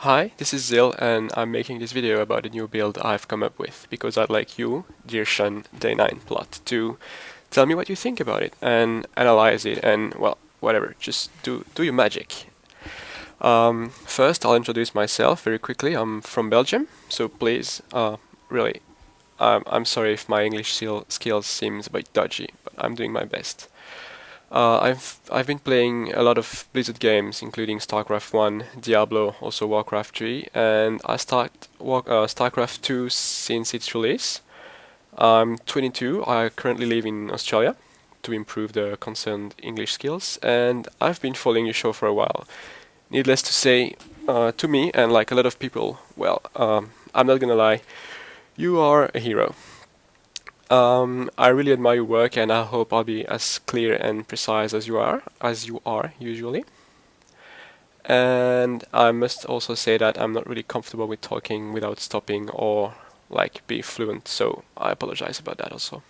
Hi, this is Zil and I'm making this video about a new build I've come up with because I'd like you, dear Shun Day 9 Plott, to tell me what you think about it and analyze it and, well, whatever, just do your magic. First, I'll introduce myself very quickly. I'm from Belgium, so please, really, I'm sorry if my English skills seems a bit dodgy, but I'm doing my best. I've been playing a lot of Blizzard games, including StarCraft 1, Diablo, also Warcraft 3, and I started StarCraft 2 since its release. I'm 22. I currently live in Australia to improve the concerned English skills, and I've been following your show for a while. Needless to say, to me and like a lot of people, well, I'm not gonna lie, you are a hero. I really admire your work, and I hope I'll be as clear and precise as you are usually. And I must also say that I'm not really comfortable with talking without stopping or like be fluent, so I apologize about that also.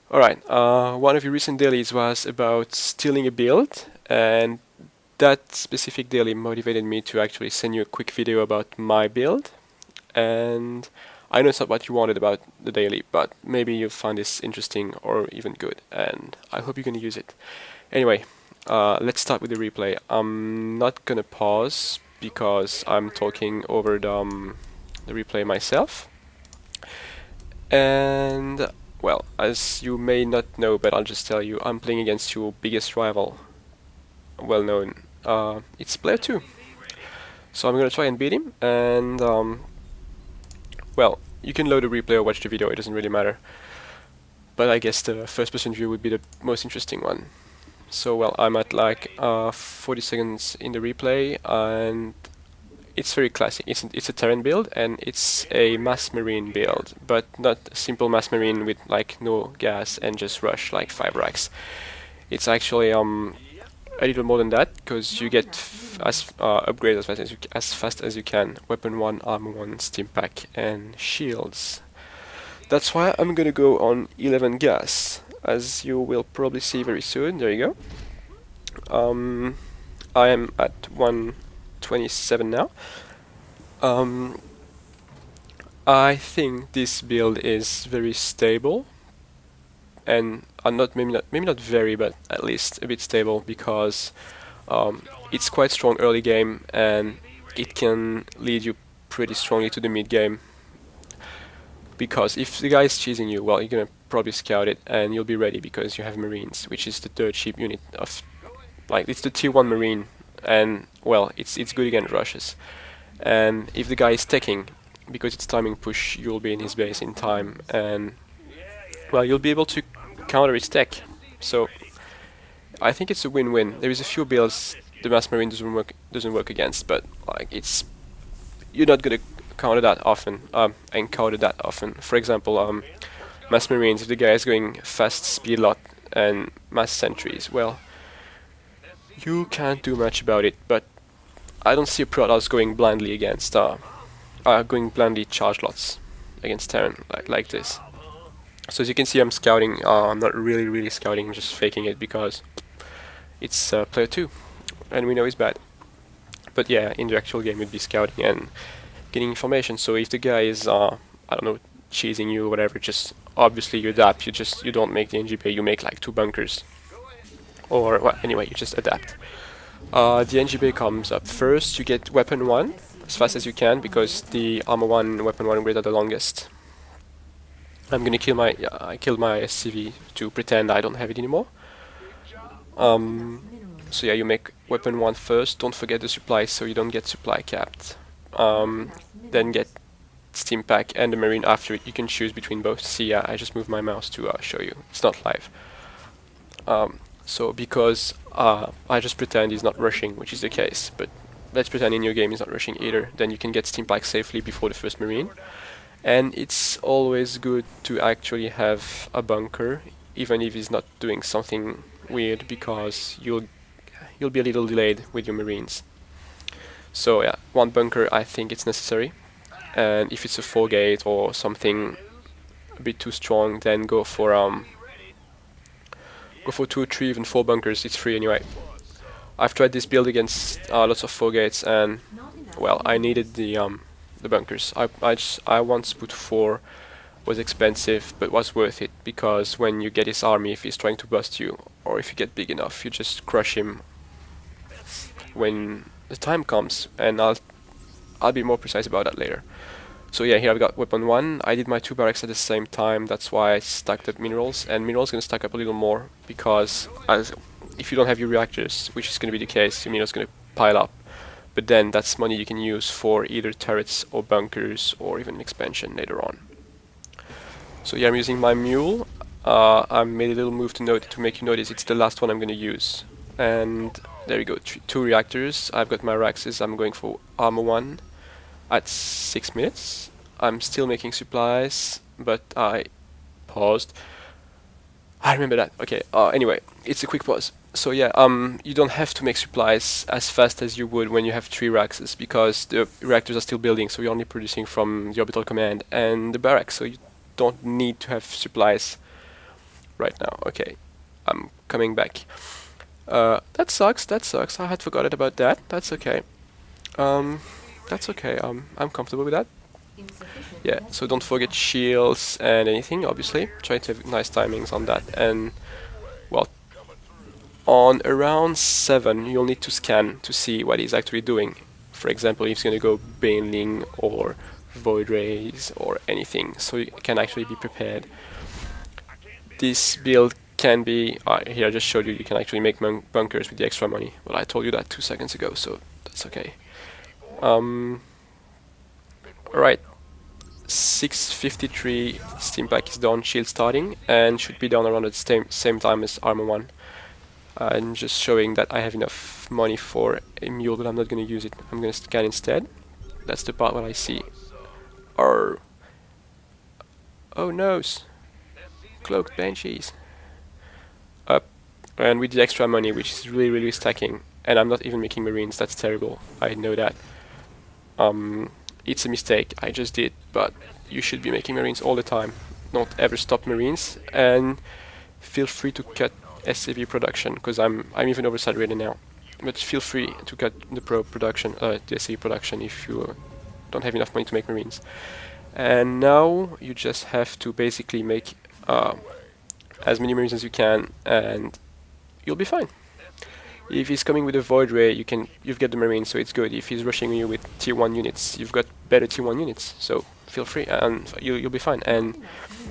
Alright, one of your recent dailies was about stealing a build, and that specific daily motivated me to actually send you a quick video about my build. And I know it's not what you wanted about the daily, but maybe you'll find this interesting or even good, and I hope you're going to use it. Anyway, let's start with the replay. I'm not going to pause because I'm talking over the replay myself. And, well, as you may not know, but I'll just tell you, I'm playing against your biggest rival, well known. It's player 2. So I'm going to try and beat him, and well, you can load a replay or watch the video, it doesn't really matter. But I guess the first person view would be the most interesting one. So, well, I'm at like 40 seconds in the replay, and it's very classic. It's a terran build, and it's a mass marine build, but not a simple mass marine with like no gas and just rush like 5 racks. It's actually a little more than that, because you get upgrades as fast as you can. Weapon 1, armor 1, stim pack, and shields. That's why I'm gonna go on 11 gas, as you will probably see very soon. There you go. I am at 127 now. I think this build is very stable, and maybe not very, but at least a bit stable, because it's quite strong early game and it can lead you pretty strongly to the mid game. Because if the guy is chasing you, well, you're gonna probably scout it and you'll be ready because you have Marines, which is the third cheap unit of, like, it's the tier 1 Marine, and well, it's good against rushes. And if the guy is teching, because it's timing push, you'll be in his base in time, and well, you'll be able to counter his tech. So I think it's a win-win. There is a few builds the mass marine doesn't work against, but like you're not gonna encounter that often. For example, mass marines, if the guy is going fast speed lot and mass sentries, well, you can't do much about it. But I don't see a Protoss going blindly against going blindly charge lots against Terran like this. So as you can see, I'm scouting. I'm not really scouting, just faking it because it's player 2, and we know he's bad. But yeah, in the actual game, you'd be scouting and getting information. So if the guy is, I don't know, chasing you or whatever, just obviously you adapt. You don't make the NGP. You make like 2 bunkers, or well, anyway, you just adapt. The NGP comes up first. You get weapon 1 as fast as you can, because the armor 1 and weapon 1 upgrade are the longest. I'm gonna kill my I killed my SCV to pretend I don't have it anymore. So yeah, you make weapon 1 first. Don't forget the supply, so you don't get supply capped. Then get stim pack and the marine after it. You can choose between both. See, I just moved my mouse to show you. It's not live. So because I just pretend he's not rushing, which is the case, but let's pretend in your game he's not rushing either. Then you can get stim pack safely before the first marine. And it's always good to actually have a bunker, even if he's not doing something weird, because you'll be a little delayed with your marines. So yeah, 1 bunker, I think it's necessary. And if it's a 4 gate or something a bit too strong, then go for 2, 3, even 4 bunkers. It's free anyway. I've tried this build against lots of 4 gates, and well, I needed the bunkers. I once put 4, was expensive, but was worth it, because when you get his army, if he's trying to bust you, or if you get big enough, you just crush him when the time comes, and I'll be more precise about that later. So yeah, here I've got weapon 1. I did my 2 barracks at the same time, that's why I stacked up minerals, and minerals gonna stack up a little more, because if you don't have your reactors, which is gonna be the case, your minerals gonna pile up. But then that's money you can use for either turrets or bunkers or even expansion later on. So yeah, I'm using my mule. I made a little move to make you notice it's the last one I'm going to use. And there you go, 2 reactors. I've got my Raxes. I'm going for armor 1 at 6 minutes. I'm still making supplies, but I paused. I remember that. Okay, anyway, it's a quick pause. So yeah, you don't have to make supplies as fast as you would when you have 3 Raxes, because the reactors are still building, so you're only producing from the orbital command and the barracks, so you don't need to have supplies right now. Okay, I'm coming back. That sucks, I had forgotten about that. That's okay. That's okay, I'm comfortable with that. Yeah, so don't forget shields and anything, obviously. Try to have nice timings on that. And, well, on around 7, you'll need to scan to see what he's actually doing. For example, if he's going to go Baneling or Void Rays or anything, so you can actually be prepared. This build can be, here I just showed you, you can actually make bunkers with the extra money. Well, I told you that 2 seconds ago, so that's okay. Alright, 6:53 steam pack is done, shield starting, and should be done around at the same time as armor 1. I'm just showing that I have enough money for a mule, but I'm not going to use it. I'm going to scan instead. That's the part where I see. Oh no! Cloaked banshees. Up. And with the extra money, which is really stacking, and I'm not even making marines, that's terrible. I know that. It's a mistake I just did, but you should be making marines all the time. Don't ever stop marines, and feel free to cut SCV production, because I'm even oversaturated now. But feel free to cut the production, the SCV production, if you don't have enough money to make marines. And now you just have to basically make as many marines as you can, and you'll be fine. If he's coming with a Void Ray, you've got the marines, so it's good. If he's rushing you with tier 1 units, you've got better tier 1 units, so feel free, and you'll be fine. And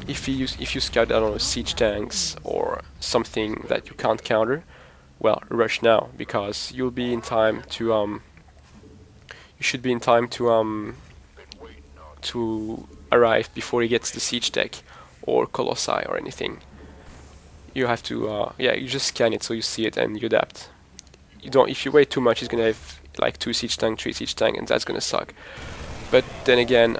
if you scout, I don't know, siege tanks or something that you can't counter, well, rush now, because you'll be in time to you should be in time to arrive before he gets the siege tech or colossi or anything. You have to yeah, you just scan it so you see it and you adapt. You don't, if you wait too much, he's gonna have like 2 siege tank, 3 siege tank, and that's gonna suck. But then again,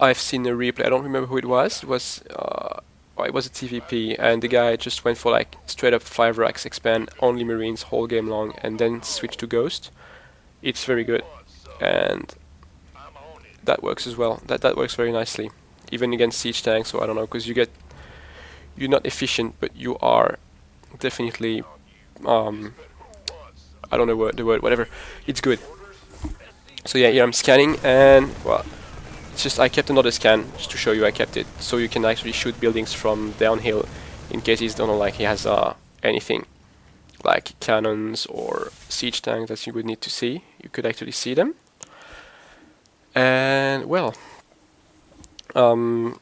I've seen a replay. I don't remember who it was. It was a TVP, and the guy just went for like straight up 5 racks, expand only marines whole game long, and then switch to ghost. It's very good, and that works as well. That works very nicely, even against siege tanks. So I don't know, because you're not efficient, but you are definitely I don't know the word, whatever. It's good. So yeah, here I'm scanning, and well, it's just I kept another scan just to show you I kept it, so you can actually shoot buildings from downhill in case he has anything like cannons or siege tanks that you would need to see. You could actually see them. And well, I'm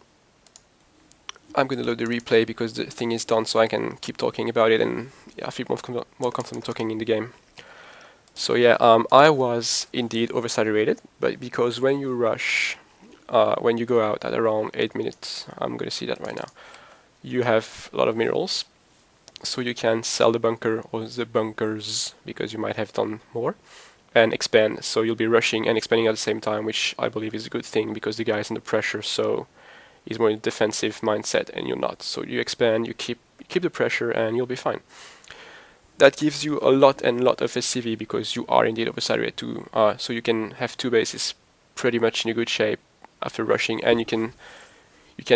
going to load the replay because the thing is done, so I can keep talking about it, and yeah, I feel more comfortable talking in the game. So yeah, I was indeed oversaturated, but because when you rush, when you go out at around 8 minutes, I'm going to see that right now, you have a lot of minerals, so you can sell the bunker or the bunkers, because you might have done more, and expand. So you'll be rushing and expanding at the same time, which I believe is a good thing, because the guy is under pressure, so he's more in a defensive mindset and you're not. So you expand, you keep the pressure, and you'll be fine. That gives you a lot of SCV, because you are indeed oversaturated too. So you can have 2 bases pretty much in a good shape after rushing, and you can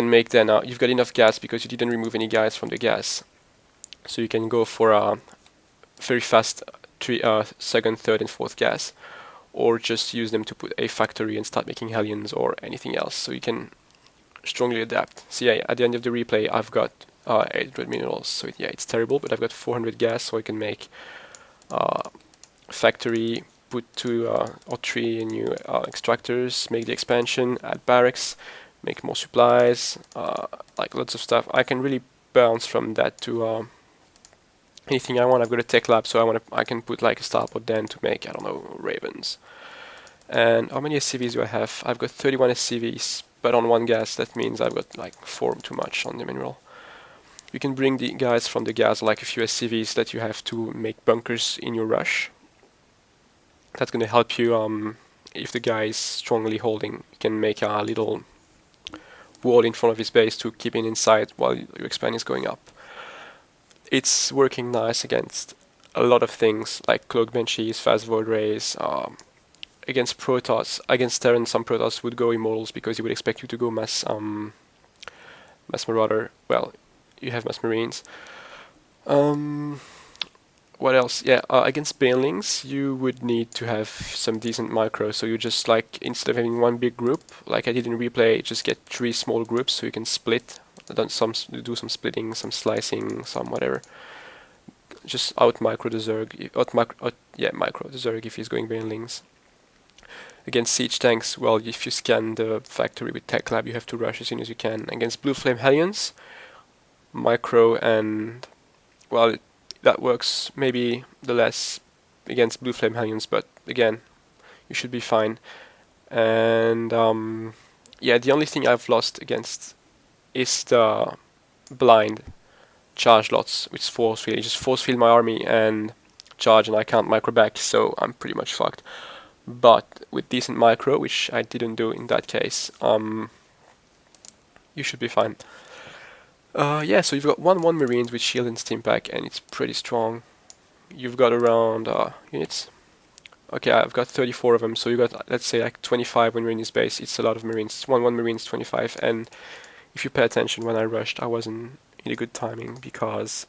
make then you've got enough gas because you didn't remove any guys from the gas, so you can go for a very fast second, third, and fourth gas, or just use them to put a factory and start making hellions or anything else. So you can strongly adapt. So yeah, at the end of the replay, I've got 800 minerals. So yeah, it's terrible, but I've got 400 gas, so I can make factory, put 2 or 3 new extractors, make the expansion, add barracks, make more supplies, like lots of stuff. I can really bounce from that to anything I want. I've got a tech lab, so I can put like a starport then to make, I don't know, ravens. And how many SCVs do I have? I've got 31 SCVs, but on 1 gas, that means I've got like 4 too much on the mineral. You can bring the guys from the gas, like a few SCVs that you have to make bunkers in your rush. That's going to help you if the guy is strongly holding. You can make a little wall in front of his base to keep him inside while your expand is going up. It's working nice against a lot of things like cloak benches, fast void rays, against Protoss. Against Terran, some Protoss would go immortals because he would expect you to go mass marauder. Well, you have mass marines. What else? Yeah, against banelings, you would need to have some decent micro. So you just like, instead of having one big group, like I did in replay, just get 3 small groups so you can split. Do some splitting, some slicing, some whatever. Just out micro the Zerg. Micro the Zerg if he's going banelings. Against siege tanks, well, if you scan the factory with Tech Lab, you have to rush as soon as you can. Against Blue Flame Hellions, micro and, well, that works maybe the less against Blue Flame Hellions, but again, you should be fine. And yeah, the only thing I've lost against is the blind charge lots, which force field. You just force field my army and charge, and I can't micro back, so I'm pretty much fucked. But with decent micro, which I didn't do in that case, you should be fine. Yeah, so you've got 1 Marines with shield and steam pack, and it's pretty strong. You've got around units. Okay, I've got 34 of them, so you got, let's say, like 25 when you're in his base. It's a lot of Marines. 1 Marines, 25, and if you pay attention, when I rushed, I wasn't in a good timing, because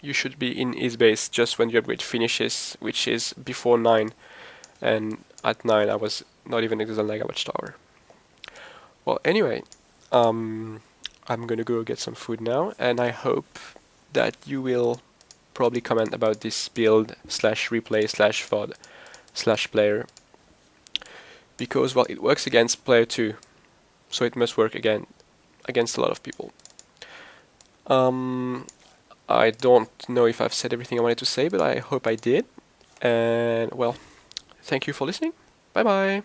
you should be in his base just when the upgrade finishes, which is before 9, and at 9 I was not even at the Mega Watchtower. Well, anyway, I'm gonna go get some food now, and I hope that you will probably comment about this build /replay /VOD /player, because, well, it works against player 2, so it must work again against a lot of people. I don't know if I've said everything I wanted to say, but I hope I did. And, well, thank you for listening. Bye bye.